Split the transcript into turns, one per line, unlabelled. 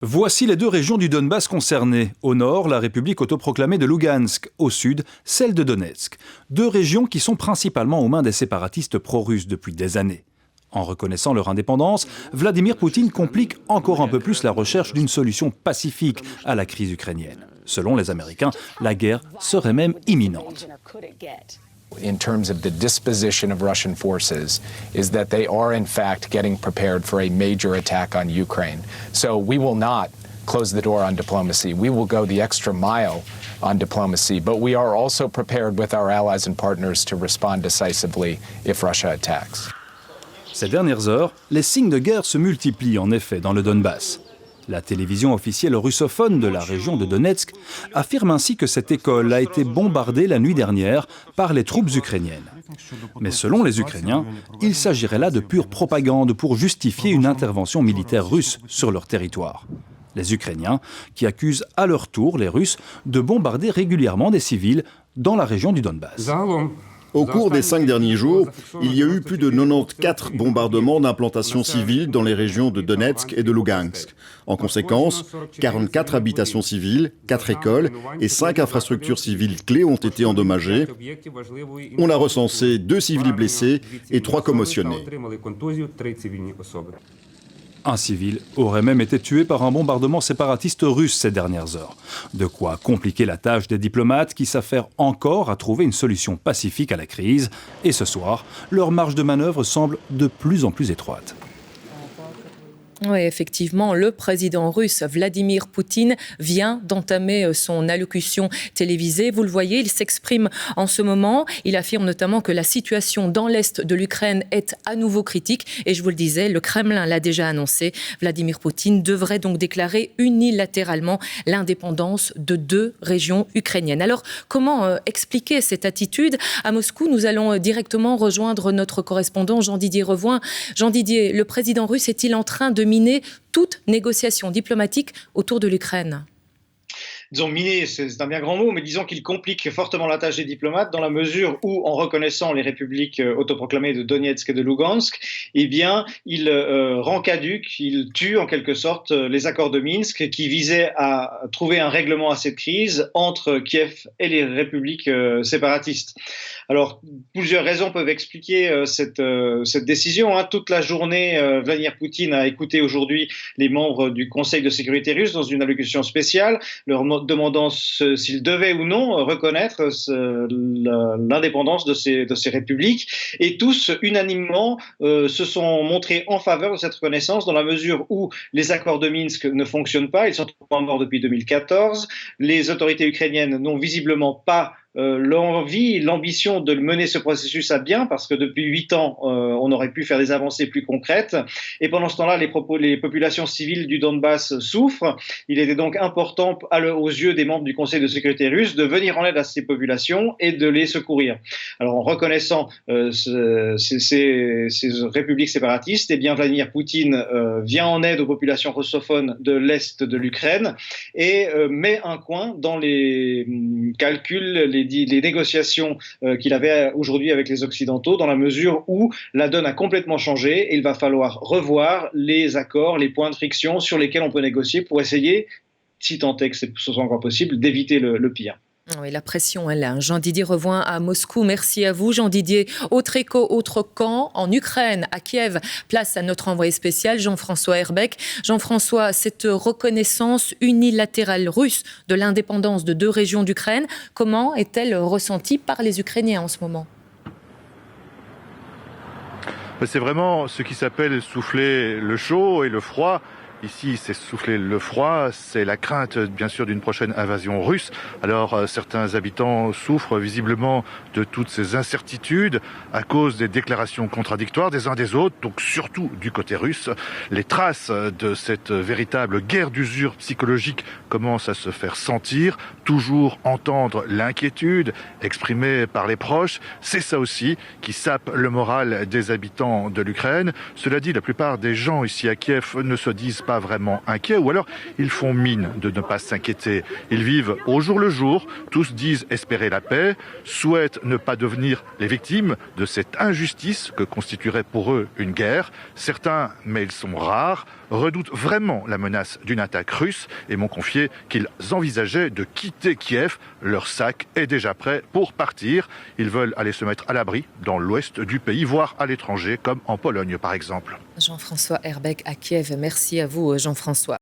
Voici les deux régions du Donbass concernées. Au nord, la République autoproclamée de Lougansk. Au sud, celle de Donetsk. Deux régions qui sont principalement aux mains des séparatistes pro-russes depuis des années. En reconnaissant leur indépendance, Vladimir Poutine complique encore un peu plus la recherche d'une solution pacifique à la crise ukrainienne. Selon les Américains, la guerre serait même imminente.
In terms of the disposition of Russian forces is that they are in fact getting prepared for a major attack on Ukraine. So we will not close the door on diplomacy. We will go the extra mile on diplomacy, but we are also prepared with our allies and partners to respond decisively if Russia attacks.
Ces dernières heures, les signes de guerre se multiplient en effet dans le Donbass. La télévision officielle russophone de la région de Donetsk affirme ainsi que cette école a été bombardée la nuit dernière par les troupes ukrainiennes. Mais selon les Ukrainiens, il s'agirait là de pure propagande pour justifier une intervention militaire russe sur leur territoire. Les Ukrainiens qui accusent à leur tour les Russes de bombarder régulièrement des civils dans la région du Donbass.
Au cours des 5 derniers jours, il y a eu plus de 94 bombardements d'implantations civiles dans les régions de Donetsk et de Lougansk. En conséquence, 44 habitations civiles, 4 écoles et 5 infrastructures civiles clés ont été endommagées. On a recensé 2 civils blessés et 3 commotionnés.
Un civil aurait même été tué par un bombardement séparatiste russe ces dernières heures. De quoi compliquer la tâche des diplomates qui s'affairent encore à trouver une solution pacifique à la crise. Et ce soir, leur marge de manœuvre semble de plus en plus étroite.
Oui, effectivement, le président russe Vladimir Poutine vient d'entamer son allocution télévisée. Vous le voyez, il s'exprime en ce moment. Il affirme notamment que la situation dans l'est de l'Ukraine est à nouveau critique. Et je vous le disais, le Kremlin l'a déjà annoncé. Vladimir Poutine devrait donc déclarer unilatéralement l'indépendance de 2 régions ukrainiennes. Alors, comment expliquer cette attitude ? À Moscou, nous allons directement rejoindre notre correspondant Jean-Didier Revoin. Jean-Didier, le président russe est-il en train de miner toute négociation diplomatique autour de l'Ukraine ?
Disons miner, c'est un bien grand mot, mais disons qu'il complique fortement la tâche des diplomates dans la mesure où, en reconnaissant les républiques autoproclamées de Donetsk et de Lougansk, eh bien, il rend caduc, il tue en quelque sorte les accords de Minsk qui visaient à trouver un règlement à cette crise entre Kiev et les républiques séparatistes. Alors, plusieurs raisons peuvent expliquer cette décision. Toute la journée, Vladimir Poutine a écouté aujourd'hui les membres du Conseil de sécurité russe dans une allocution spéciale, leur demandant s'ils devaient ou non reconnaître l'indépendance de ces républiques. Et tous, unanimement, se sont montrés en faveur de cette reconnaissance dans la mesure où les accords de Minsk ne fonctionnent pas. Ils sont morts depuis 2014. Les autorités ukrainiennes n'ont visiblement pas l'envie, l'ambition de mener ce processus à bien, parce que depuis 8 ans, on aurait pu faire des avancées plus concrètes. Et pendant ce temps-là, les populations civiles du Donbass souffrent. Il était donc important, aux yeux des membres du Conseil de sécurité russe, de venir en aide à ces populations et de les secourir. Alors, en reconnaissant ces républiques séparatistes, eh bien, Vladimir Poutine vient en aide aux populations russophones de l'Est de l'Ukraine et met un coin dans les calculs, les négociations qu'il avait aujourd'hui avec les Occidentaux, dans la mesure où la donne a complètement changé et il va falloir revoir les accords, les points de friction sur lesquels on peut négocier pour essayer, si tant est que ce soit encore possible, d'éviter le pire.
Oui, la pression est là. Jean-Didier Revoin à Moscou. Merci à vous, Jean-Didier. Autre écho, autre camp, en Ukraine, à Kiev. Place à notre envoyé spécial, Jean-François Herbeck. Jean-François, cette reconnaissance unilatérale russe de l'indépendance de 2 régions d'Ukraine, comment est-elle ressentie par les Ukrainiens en ce moment ?
C'est vraiment ce qui s'appelle souffler le chaud et le froid. Ici, c'est souffler le froid, c'est la crainte, bien sûr, d'une prochaine invasion russe. Alors, certains habitants souffrent visiblement de toutes ces incertitudes à cause des déclarations contradictoires des uns des autres, donc surtout du côté russe. Les traces de cette véritable guerre d'usure psychologique commencent à se faire sentir. Toujours entendre l'inquiétude exprimée par les proches, c'est ça aussi qui sape le moral des habitants de l'Ukraine. Cela dit, la plupart des gens ici à Kiev ne se disent pas vraiment inquiets, ou alors ils font mine de ne pas s'inquiéter. Ils vivent au jour le jour, tous disent espérer la paix, souhaitent ne pas devenir les victimes de cette injustice que constituerait pour eux une guerre. Certains, mais ils sont rares, redoutent vraiment la menace d'une attaque russe et m'ont confié qu'ils envisageaient de quitter Kiev. Leur sac est déjà prêt pour partir. Ils veulent aller se mettre à l'abri dans l'ouest du pays, voire à l'étranger, comme en Pologne par exemple.
Jean-François Herbeck à Kiev. Merci à vous, Jean-François.